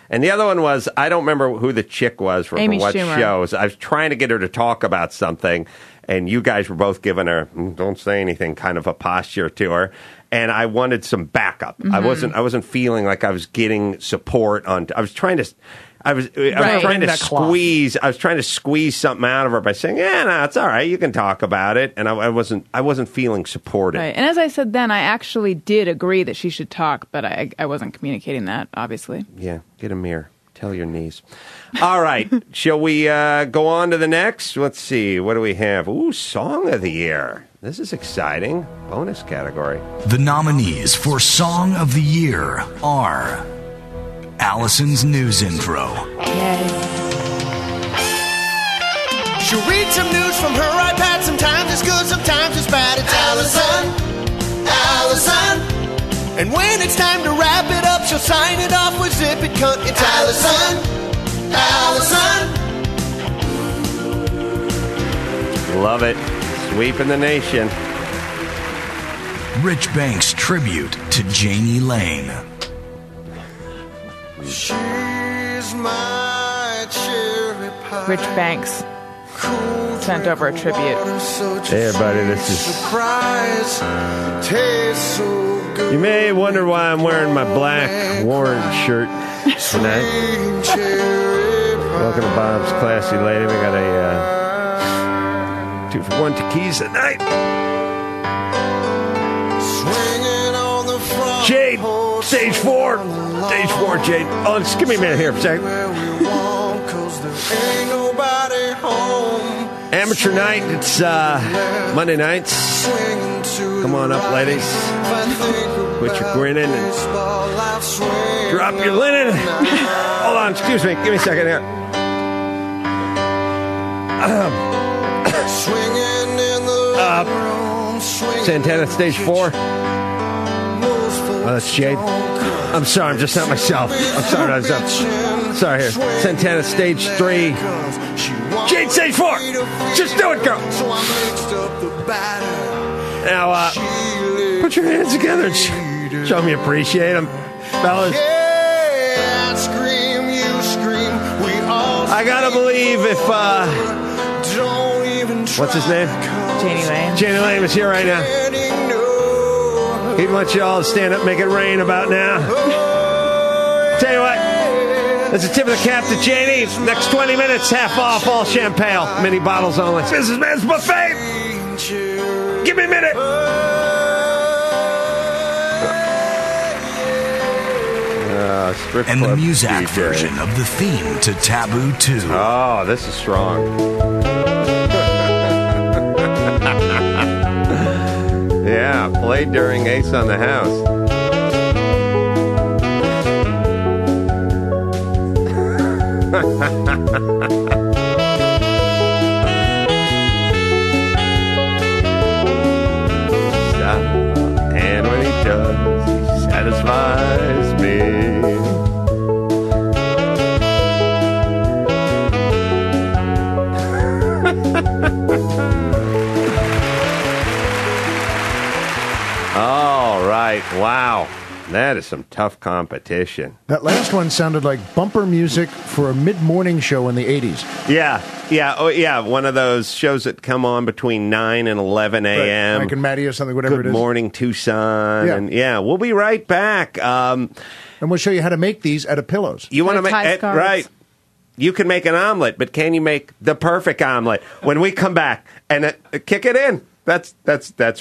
And the other one was, I don't remember who the chick was from Amy what Schumer. shows. I was trying to get her to talk about something, and you guys were both giving her, don't say anything, kind of a posture to her. And I wanted some backup. I wasn't feeling like I was getting support on. I was trying to. I was trying to squeeze. I was trying to squeeze something out of her by saying, "Yeah, no, it's all right. You can talk about it." And I wasn't feeling supported. Right. And as I said then, I actually did agree that she should talk, but I wasn't communicating that, obviously. Yeah, get a mirror. Tell your niece. All right, shall we go on to the next? Let's see. What do we have? Ooh, Song of the Year. This is exciting. Bonus category. The nominees for Song of the Year are Allison's News Intro. Yay. She'll read some news from her iPad. Sometimes it's good, sometimes it's bad. It's Allison. And when it's time to wrap it up, she'll sign it off with zip it cunt. It's Allison. Love it. Sweeping the nation. Rich Banks tribute to Janie Lane. She's my cherry pie. Rich Banks sent over a tribute. Hey, everybody, this is... Surprise. Tastes so good. You may wonder why I'm wearing my black Warren shirt tonight. Welcome to Bob's Classy Lady. We got a 2-for-1 tequila tonight. Jade, stage 4. Stage 4, Jade. Oh, just give me a minute here for a second. Amateur night. It's Monday nights. Come on up, ladies. Put your grinning and drop your linen. Hold on, excuse me. Give me a second here. Santana, stage 4. Oh, that's Jade. I'm sorry, I'm just not myself. I'm sorry, sorry here. Santana, stage 3. Jade, stage 4. Just do it, girl. Now, put your hands together and show me you appreciate them, fellas. I gotta believe if, what's his name? Janie Lane. Janie Lane is here right now. He'd want you all to stand up and make it rain about now. Tell you what, that's a tip of the cap to Janie. Next 20 minutes, half off all champagne. Mini bottles only. Businessman's Buffet. Give me a minute. And the Muzak version of the theme to Taboo 2. Oh, this is strong. Yeah, played during Ace on the House. And when he does, he satisfies me. All right. Wow. That is some tough competition. That last one sounded like bumper music for a mid-morning show in the 80s. Yeah. Oh, yeah. One of those shows that come on between 9 and 11 a.m. Right. Mike and Maddie or something, whatever Good it is. Morning, Tucson. Yeah. And we'll be right back. And we'll show you how to make these out of pillows. You want to make it right? You can make an omelet, but can you make the perfect omelet? When we come back and kick it in, that's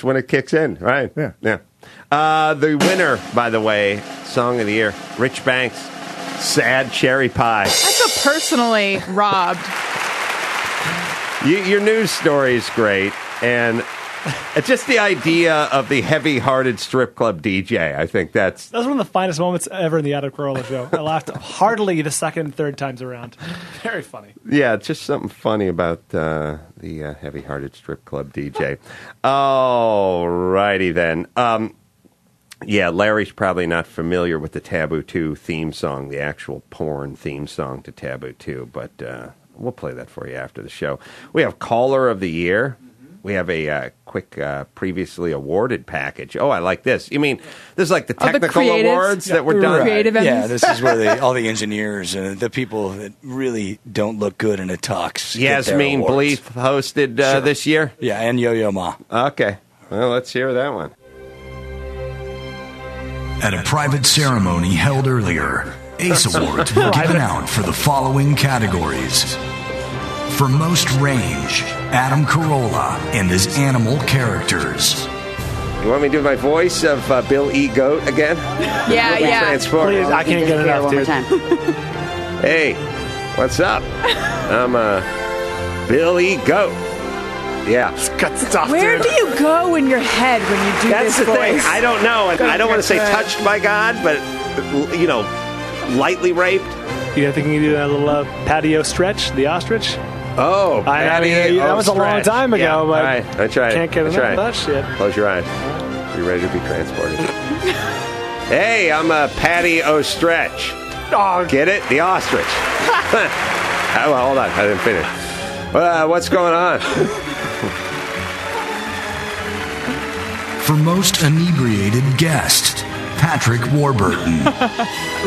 when it kicks in, right? Yeah. The winner, by the way, Song of the Year, Rich Banks, Sad Cherry Pie. I feel personally robbed. Your news story is great, and it's just the idea of the heavy-hearted strip club DJ. I think that was one of the finest moments ever in the Adam Carolla show. I laughed heartily the second, third times around. Very funny. Yeah, just something funny about the heavy-hearted strip club DJ. All righty then. Yeah, Larry's probably not familiar with the Taboo 2 theme song, the actual porn theme song to Taboo 2, but we'll play that for you after the show. We have Caller of the Year. We have a quick previously awarded package. Oh, I like this. You mean this is like the technical awards that were done? Creative yeah, this is where all the engineers and the people that really don't look good in a tux. Yasmin Bleef hosted this year? Yeah, and Yo-Yo Ma. Okay. Well, let's hear that one. At a private ceremony held earlier, ACE Awards were given out for the following categories. For most range, Adam Carolla and his animal characters. You want me to do my voice of Bill E. Goat again? Yeah, yeah. Transform. Please, I can't get enough, dude. Hey, what's up? I'm Bill E. Goat. Yeah. Got stuff, Where dude. do you go in your head when you do That's this the thing. voice? I don't know. And I don't want to say touched by God, but, you know, lightly raped. You think you can do that little patio stretch, the ostrich? Oh, I mean, that was a long time ago, yeah. but All right. I tried. can't get enough of that shit. Close your eyes. You ready to be transported? Hey, I'm a Patty O'Stretch. Oh, Get it? The ostrich. Well, hold on. I didn't finish. What's going on? For most inebriated guest, Patrick Warburton.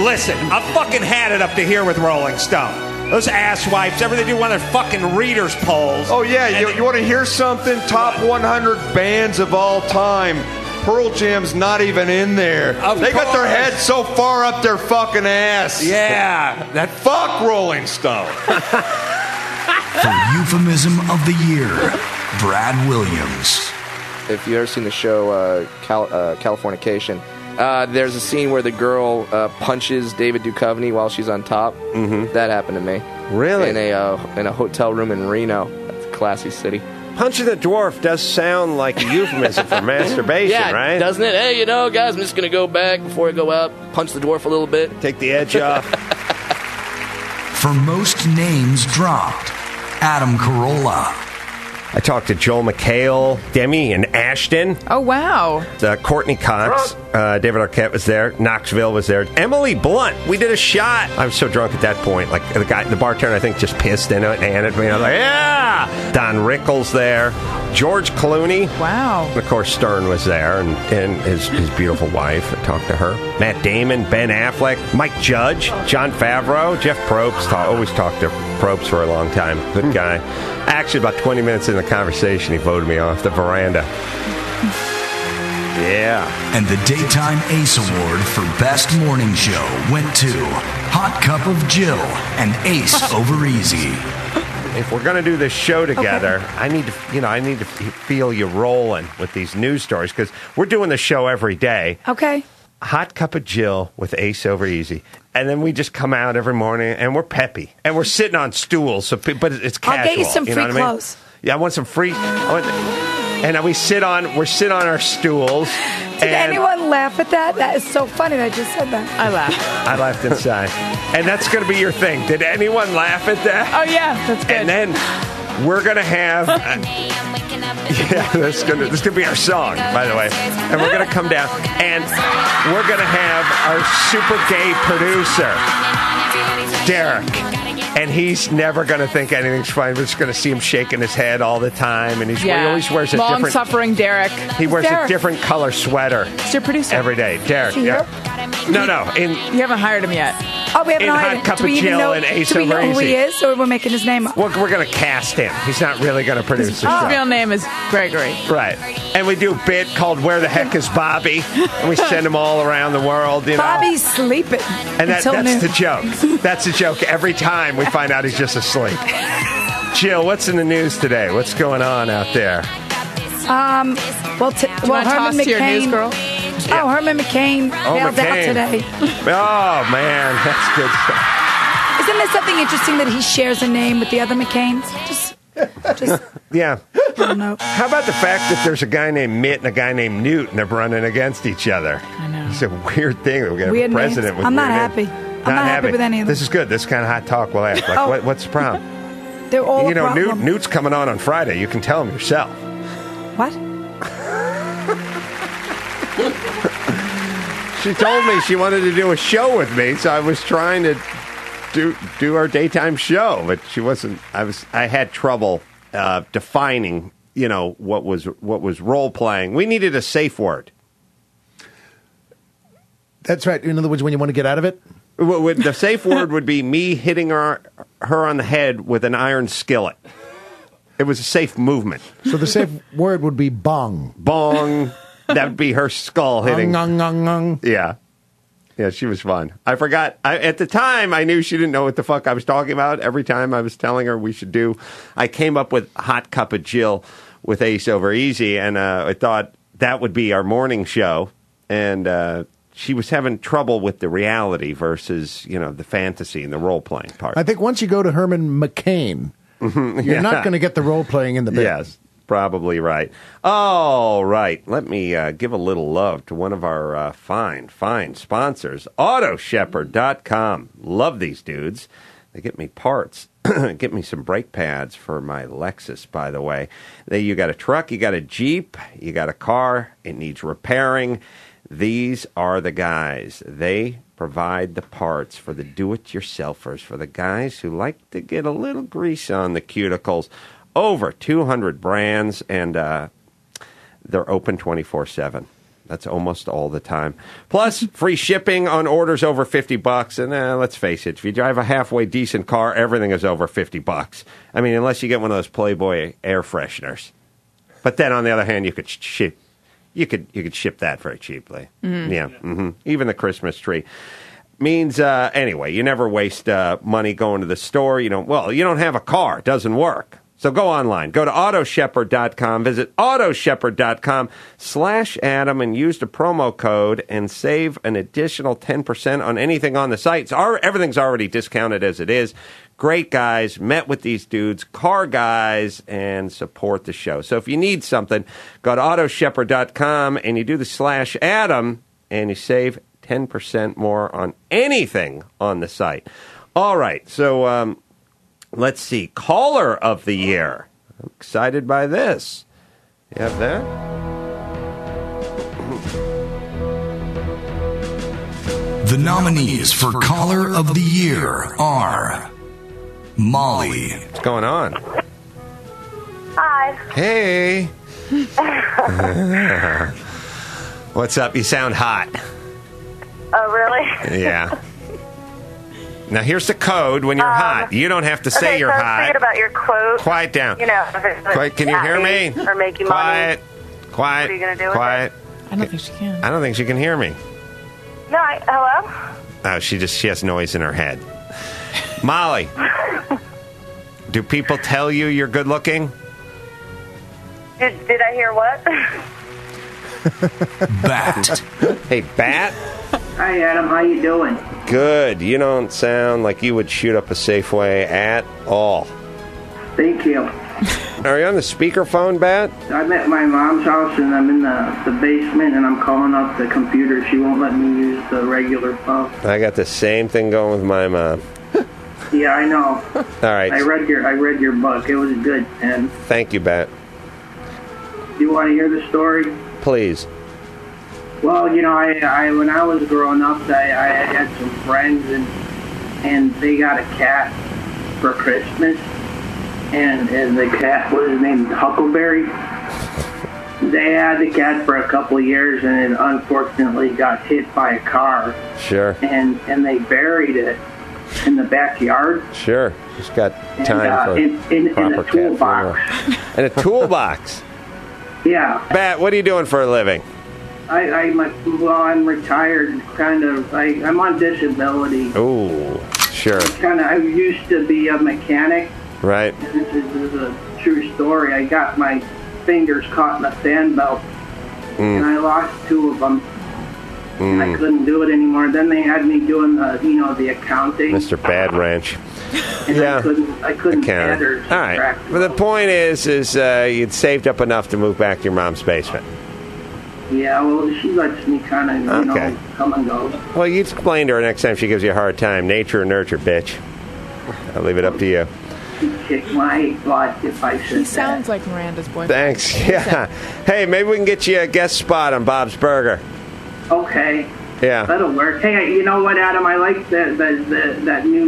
Listen, I fucking had it up to here with Rolling Stone. Those asswipes, everything they do one of their fucking readers' polls. Oh, yeah, you want to hear something? Top 100 bands of all time. Pearl Jam's not even in there. They got their head so far up their fucking ass. Yeah. That fuck Rolling Stone. For euphemism of the year, Brad Williams. If you've ever seen the show Californication, there's a scene where the girl punches David Duchovny while she's on top. Mm-hmm. That happened to me. Really? In a hotel room in Reno. That's a classy city. Punching the dwarf does sound like a euphemism for masturbation, yeah, right? Doesn't it? Hey, guys, I'm just going to go back before I go out, punch the dwarf a little bit. Take the edge off. For most names dropped, Adam Carolla. I talked to Joel McHale, Demi, and Ashton. Oh, wow. Courtney Cox, David Arquette was there. Knoxville was there. Emily Blunt. We did a shot. I was so drunk at that point. Like the bartender, I think, just pissed in it and handed me. I was like, yeah. Don Rickles there. George Clooney. Wow. And of course, Stern was there, and his beautiful wife. I talked to her. Matt Damon, Ben Affleck, Mike Judge, Jon Favreau, Jeff Probst. Always talked to Probst for a long time. Good guy. Actually, about 20 minutes in the conversation, he voted me off the veranda. Yeah. And the Daytime Ace Award for Best Morning Show went to Hot Cup of Jill and Ace Over Easy. If we're going to do this show together, okay. I need to feel you rolling with these news stories because we're doing the show every day. Okay. Hot Cup of Jill with Ace Over Easy. And then we just come out every morning and we're peppy. And we're sitting on stools, but it's casual. I'll get you some free I clothes. mean? Yeah, I want some free. And we're sitting on our stools. Did anyone laugh at that? That is so funny that I just said that. I laughed. I laughed inside. And that's going to be your thing. Did anyone laugh at that? Oh, yeah. That's good. And then we're going to have... yeah, this is gonna be our song, by the way. And we're going to come down, and we're going to have our super gay producer, Derek. And he's never going to think anything's funny. We're just going to see him shaking his head all the time. And he always wears a different... Long-suffering Derek. He wears a different color sweater. It's your producer. Every day. Derek, yeah. No. You haven't hired him yet. Oh, we haven't hired him. Hot Cup of Jill and Ace Over Easy. Do we know who he is, or we're making his name up? We're going to cast him. He's not really going to produce the show. His real name is Gregory. Right. And we do a bit called Where the Heck is Bobby? And we send him all around the world, Bobby's sleeping. And that's the joke. That's the joke. Every time we find out he's just asleep. Jill, what's in the news today? What's going on out there? Herman McCain. Your news girl? Yeah. Oh, Herman McCain bailed out today. Oh, man. That's good stuff. Isn't there something interesting that he shares a name with the other McCains? Just yeah. I don't know. How about the fact that there's a guy named Mitt and a guy named Newt, and they're running against each other? I know. It's a weird thing. We're going to have a president with I'm not weird happy. names. I'm not happy with any of them. This is good. This kind of hot talk we'll have. Like, what's the problem? They're all Newt's coming on Friday. You can tell him yourself. What? She told me she wanted to do a show with me, so I was trying to do our daytime show, but she wasn't. I had trouble defining, what was role playing. We needed a safe word. That's right. In other words, when you want to get out of it? The safe word would be me hitting her on the head with an iron skillet. It was a safe movement. So the safe word would be bong. Bong. That would be her skull hitting. Yeah. Yeah, she was fun. I forgot. At the time, I knew she didn't know what the fuck I was talking about. Every time I was telling her we should do, I came up with Hot Cup of Jill with Ace Over Easy, and I thought that would be our morning show. And she was having trouble with the reality versus, the fantasy and the role-playing part. I think once you go to Herman McCain, you're not going to get the role-playing in the bit. Yes. Probably right. All right. Let me give a little love to one of our fine sponsors, AutoShepherd.com. Love these dudes. They get me parts. Get me some brake pads for my Lexus, by the way. You got a truck, you got a Jeep, you got a car, it needs repairing. These are the guys. They provide the parts for the do-it-yourselfers, for the guys who like to get a little grease on the cuticles. Over 200 brands, and they're open 24/7. That's almost all the time. Plus, free shipping on orders over $50. And let's face it, if you drive a halfway decent car, everything is over $50. I mean, unless you get one of those Playboy air fresheners. But then, on the other hand, you could ship that very cheaply. Mm-hmm. Yeah, mm-hmm. Even the Christmas tree. Means, anyway, you never waste money going to the store. You don't have a car. It doesn't work. So go online. Go to AutoShepherd.com. Visit AutoShepherd.com/Adam and use the promo code and save an additional 10% on anything on the site. Everything's already discounted as it is. Great guys. Met with these dudes, car guys, and support the show. So if you need something, go to AutoShepherd.com and you do the /Adam and you save 10% more on anything on the site. All right. So, let's see. Caller of the year. I'm excited by this. You have that? The nominees for Caller of the Year are Molly. What's going on? Hi. Hey. What's up? You sound hot. Oh, really? Yeah. Now, here's the code when you're hot. You don't have to say you're hot. hot. Thinking about your quote. Quiet down. Quiet. Can you hear me? Or make you Quiet. money. Quiet. What are you going to do Quiet. with I don't think she can. I don't think she can hear me. No, hello? Oh, she has noise in her head. Molly, do people tell you you're good looking? Did I hear what? Bat. Hey, Bat. Hi, Adam. How you doing? Good. You don't sound like you would shoot up a Safeway at all. Thank you. Are you on the speakerphone, Bat? I'm at my mom's house, and I'm in the basement, and I'm calling up the computer. She won't let me use the regular phone. I got the same thing going with my mom. Yeah, I know. All right. I read your book. It was good, and thank you, Bat. You want to hear the story? Please. Well, I when I was growing up, I had some friends, and they got a cat for Christmas, and the cat was named Huckleberry. They had the cat for a couple of years, and it unfortunately got hit by a car. Sure. And they buried it in the backyard. Sure. Just got time for in proper a toolbox. In a toolbox. Yeah. Bat, what are you doing for a living? I'm retired, kind of. I'm on disability. Oh, sure. I used to be a mechanic. Right. And this is a true story. I got my fingers caught in a fan belt, and I lost 2 of them. And I couldn't do it anymore. Then they had me doing the accounting. Mr. Bad Ranch. And yeah. I couldn't add or all right. But the point is you'd saved up enough to move back to your mom's basement. Yeah, well, she lets me kind of, come and go. Well, you explain to her next time she gives you a hard time. Nature or nurture, bitch. I'll leave it up to you. She'd kick my butt if I said He sounds like Miranda's boyfriend. Thanks. Yeah. Hey, maybe we can get you a guest spot on Bob's Burger. Okay. Yeah. That'll work. Hey, you know what, Adam? I like that new